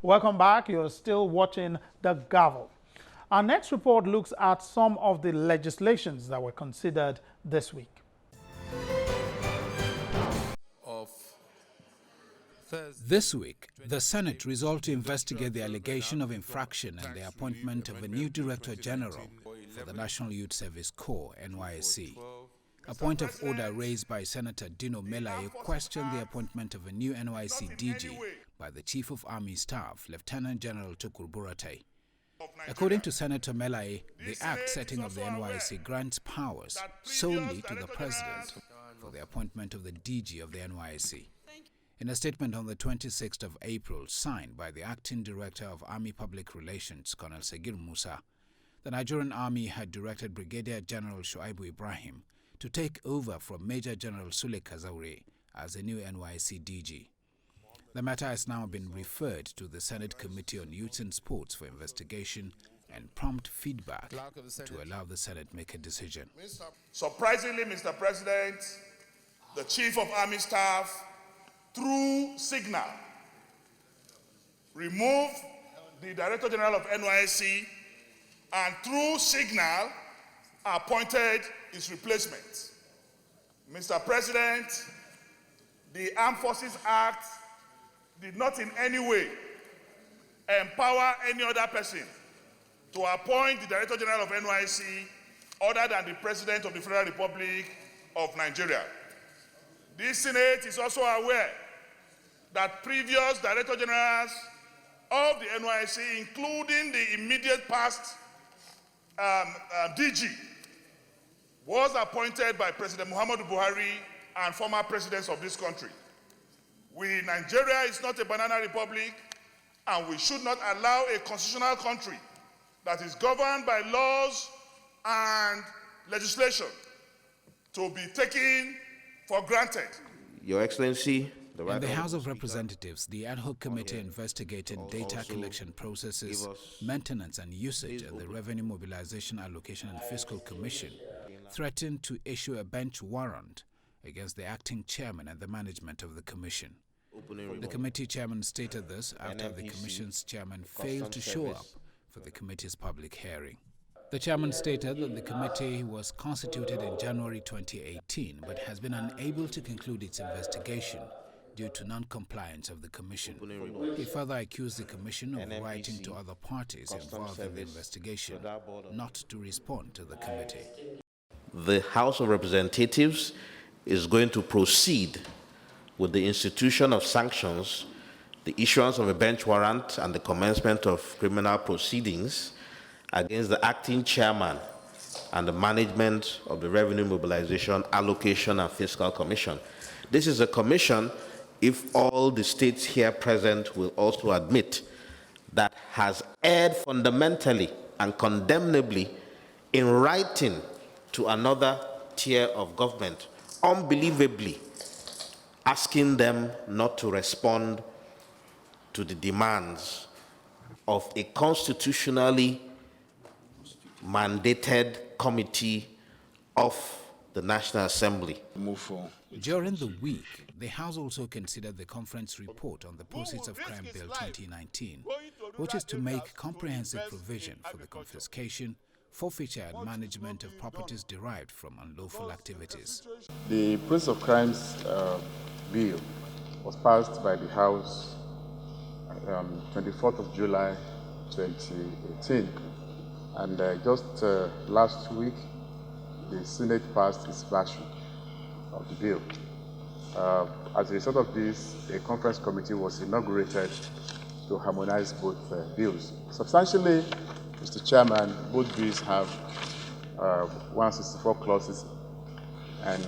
Welcome back. You're still watching the Gavel. Our next report looks at some of the legislations that were considered this week. This week, the Senate resolved to investigate the allegation of infraction and the appointment of a new Director General for the National Youth Service Corps, NYSC. A point of order raised by Senator Dino Melaye questioned the appointment of a new NYSC DG by the Chief of Army Staff, Lieutenant General Tukur Buratai. According to Senator Melaye, the act setting up the NYSC grants powers solely to the President for the appointment of the DG of the NYSC. In a statement on the 26th of April, signed by the Acting Director of Army Public Relations, Colonel Segir Musa, the Nigerian Army had directed Brigadier General Shuaibu Ibrahim to take over from Major General Sule Kazaure as the new NYSC DG. The matter has now been referred to the Senate Committee on Youth and Sports for investigation and prompt feedback to allow the Senate make a decision. Surprisingly, Mr. President, the Chief of Army Staff, through signal, removed the Director General of NYSC and through signal appointed his replacement. Mr. President, the Armed Forces Act did not in any way empower any other person to appoint the Director General of NYSC other than the President of the Federal Republic of Nigeria. This Senate is also aware that previous Director Generals of the NYSC, including the immediate past DG, was appointed by President Muhammadu Buhari and former presidents of this country. Nigeria is not a banana republic, and we should not allow a constitutional country that is governed by laws and legislation to be taken for granted. Your Excellency, in the House of Representatives, the ad hoc committee investigating data collection processes, maintenance and usage at the Revenue Mobilization Allocation and Fiscal Commission threatened to issue a bench warrant against the acting chairman and the management of the commission. The committee chairman stated this after the commission's chairman failed to show up for the committee's public hearing. The chairman stated that the committee was constituted in January 2018 but has been unable to conclude its investigation due to non-compliance of the commission. He further accused the commission of writing to other parties involved in the investigation not to respond to the committee. The House of Representatives is going to proceed with the institution of sanctions, the issuance of a bench warrant, and the commencement of criminal proceedings against the acting chairman and the management of the Revenue Mobilization, Allocation and Fiscal Commission. This is a commission, if all the states here present will also admit, that has erred fundamentally and condemnably in writing to another tier of government, unbelievably asking them not to respond to the demands of a constitutionally mandated committee of the National Assembly. During the week, the House also considered the conference report on the Proceeds of Crime Bill 2019, which is to make comprehensive provision for the confiscation, forfeiture and management of properties derived from unlawful activities. The Proceeds of Crimes Bill was passed by the House on 24th of July 2018. And just last week, the Senate passed its version of the bill. As a result of this, a conference committee was inaugurated to harmonize both bills. Substantially, Mr. Chairman, both bills have 164 clauses and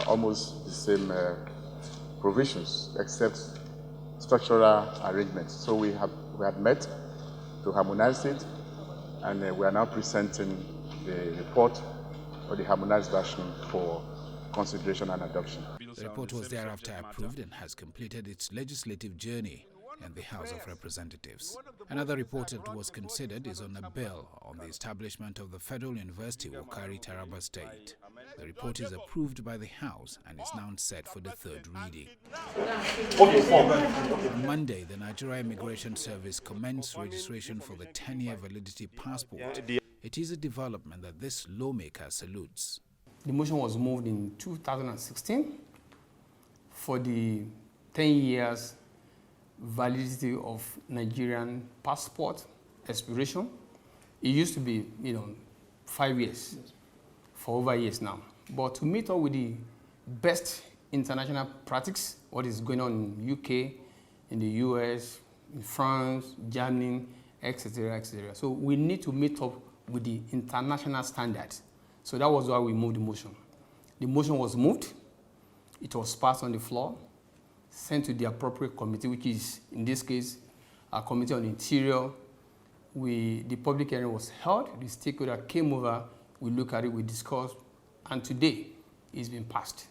almost the same provisions, except structural arrangements. So we have met to harmonize it, and we are now presenting the report or the harmonized version for consideration and adoption. The report was thereafter approved and has completed its legislative journey in the House of Representatives. Another report that was considered is on a bill on the establishment of the Federal University of Wukari, Taraba State. The report is approved by the House and is now set for the third reading. On Monday, the Nigeria Immigration Service commenced registration for the 10-year validity passport. It is a development that this lawmaker salutes. The motion was moved in 2016 for the 10 years validity of Nigerian passport expiration. It used to be, 5 years, for over years now. But to meet up with the best international practice, what is going on in UK, in the US, in France, Germany, etc., etc. So we need to meet up with the international standards. So that was why we moved the motion. The motion was moved. It was passed on the floor, sent to the appropriate committee, which is, in this case, a committee on interior. The public hearing was held. The stakeholder came over. We looked at it, we discussed, and today it's been passed.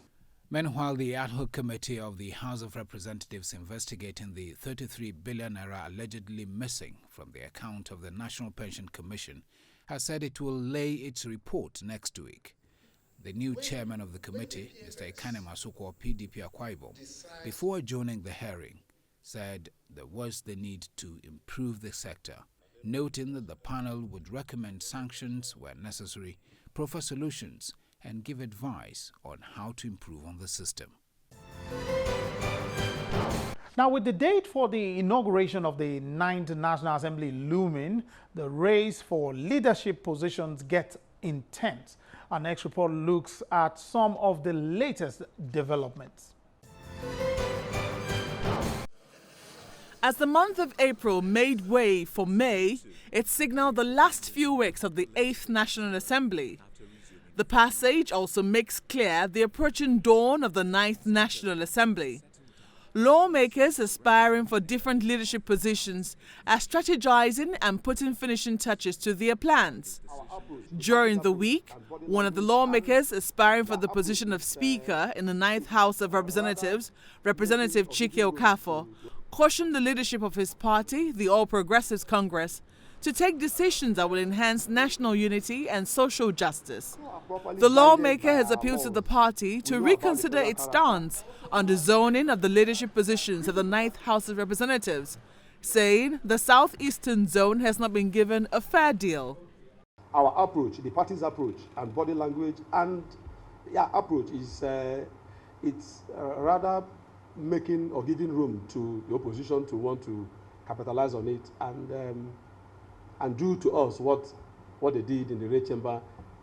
Meanwhile, the ad hoc committee of the House of Representatives investigating the 33 billion naira allegedly missing from the account of the National Pension Commission has said it will lay its report next week. The new chairman of the committee, Mr. Ekane Masukwo, PDP Akwa Ibom, before adjourning the hearing, said there was the need to improve the sector, noting that the panel would recommend sanctions where necessary, proffer solutions, and give advice on how to improve on the system. Now, with the date for the inauguration of the 9th National Assembly looming, the race for leadership positions gets intense. Our next report looks at some of the latest developments. As the month of April made way for May, it signaled the last few weeks of the 8th National Assembly. The passage also makes clear the approaching dawn of the 9th National Assembly. Lawmakers aspiring for different leadership positions are strategizing and putting finishing touches to their plans. During the week, one of the lawmakers aspiring for the position of Speaker in the 9th House of Representatives, Representative Chike Okafor, cautioned the leadership of his party, the All Progressives Congress, to take decisions that will enhance national unity and social justice. The lawmaker has appealed to the party to reconsider its stance on the zoning of the leadership positions of the 9th House of Representatives, saying the southeastern zone has not been given a fair deal. Our approach, the party's approach and body language and approach is it's rather making or giving room to the opposition to want to capitalize on it and do to us what they did in the Red Chamber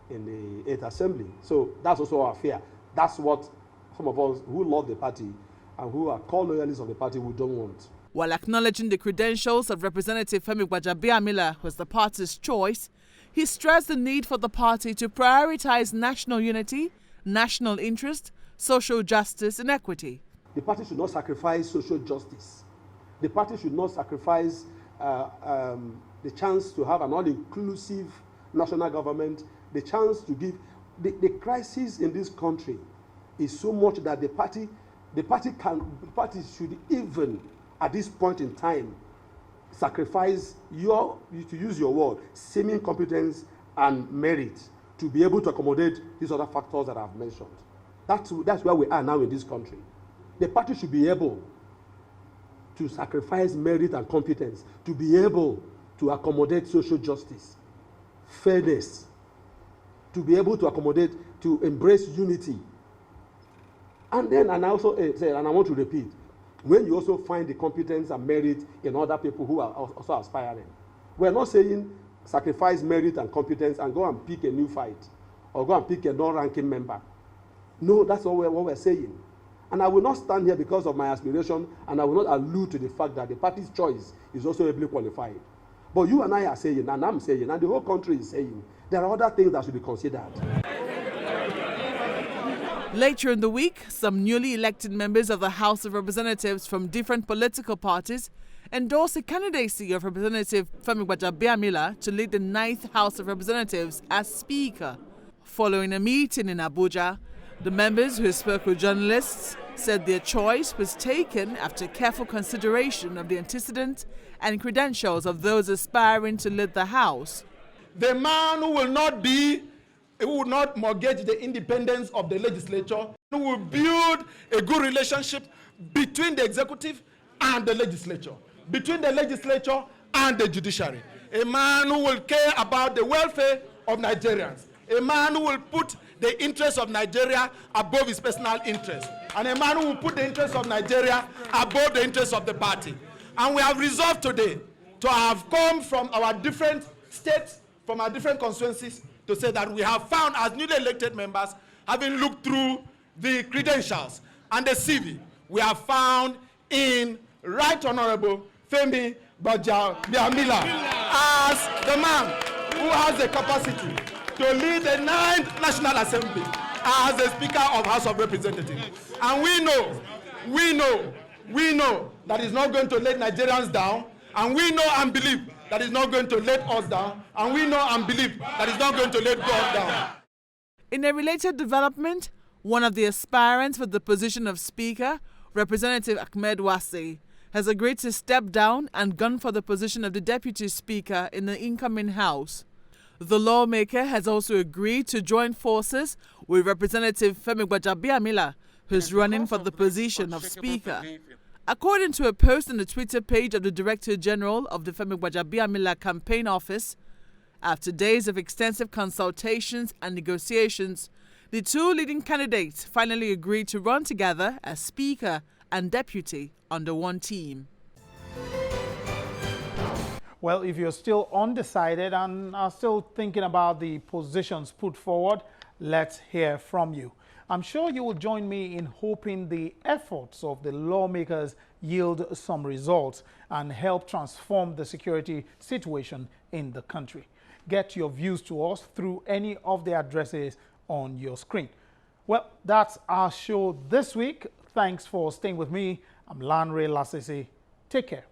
in the 8th Assembly. So that's also our fear. That's what some of us who love the party and who are called loyalists of the party we don't want. While acknowledging the credentials of Representative Femi Gbajabiamila was the party's choice, he stressed the need for the party to prioritize national unity, national interest, social justice and equity. The party should not sacrifice social justice. The party should not sacrifice the chance to have an all-inclusive national government, the chance to give. The crisis in this country is so much that the party should even, at this point in time, sacrifice to use your word, seeming competence and merit to be able to accommodate these other factors that I've mentioned. That's where we are now in this country. The party should be able to sacrifice merit and competence to be able to accommodate social justice, fairness, to be able to accommodate, to embrace unity. And then, and I want to repeat, when you also find the competence and merit in other people who are also aspiring, we're not saying sacrifice merit and competence and go and pick a new fight or go and pick a non-ranking member. No, that's what we're saying. And I will not stand here because of my aspiration, and I will not allude to the fact that the party's choice is also ably qualified. But you and I are saying, and I'm saying, and the whole country is saying, there are other things that should be considered. Later in the week, some newly elected members of the House of Representatives from different political parties endorsed the candidacy of Representative Femi Gbajabiamila to lead the 9th House of Representatives as Speaker. Following a meeting in Abuja, the members who spoke with journalists said their choice was taken after careful consideration of the antecedents and credentials of those aspiring to lead the House. The man who will not be We will not mortgage the independence of the legislature. We will build a good relationship between the executive and the legislature, between the legislature and the judiciary. A man who will care about the welfare of Nigerians, a man who will put the interests of Nigeria above his personal interests, and a man who will put the interests of Nigeria above the interests of the party. And we have resolved today to have come from our different states, from our different constituencies, to say that we have found, as newly elected members, having looked through the credentials and the CV, we have found in Right Honorable Femi Gbajabiamila as the man who has the capacity to lead the 9th National Assembly as the Speaker of House of Representatives. And we know that he's not going to let Nigerians down, and we know and believe that is not going to let us down, and we know and believe that is not going to let God down. In a related development, one of the aspirants for the position of Speaker, Representative Ahmed Wase, has agreed to step down and gun for the position of the Deputy Speaker in the incoming House. The lawmaker has also agreed to join forces with Representative Femi Gbajabiamila, who is running for the position of Speaker. According to a post on the Twitter page of the Director General of the Femi Gbajabiamila Campaign Office, after days of extensive consultations and negotiations, the two leading candidates finally agreed to run together as Speaker and Deputy under one team. Well, if you're still undecided and are still thinking about the positions put forward, let's hear from you. I'm sure you will join me in hoping the efforts of the lawmakers yield some results and help transform the security situation in the country. Get your views to us through any of the addresses on your screen. Well, that's our show this week. Thanks for staying with me. I'm Lanre Lasisi. Take care.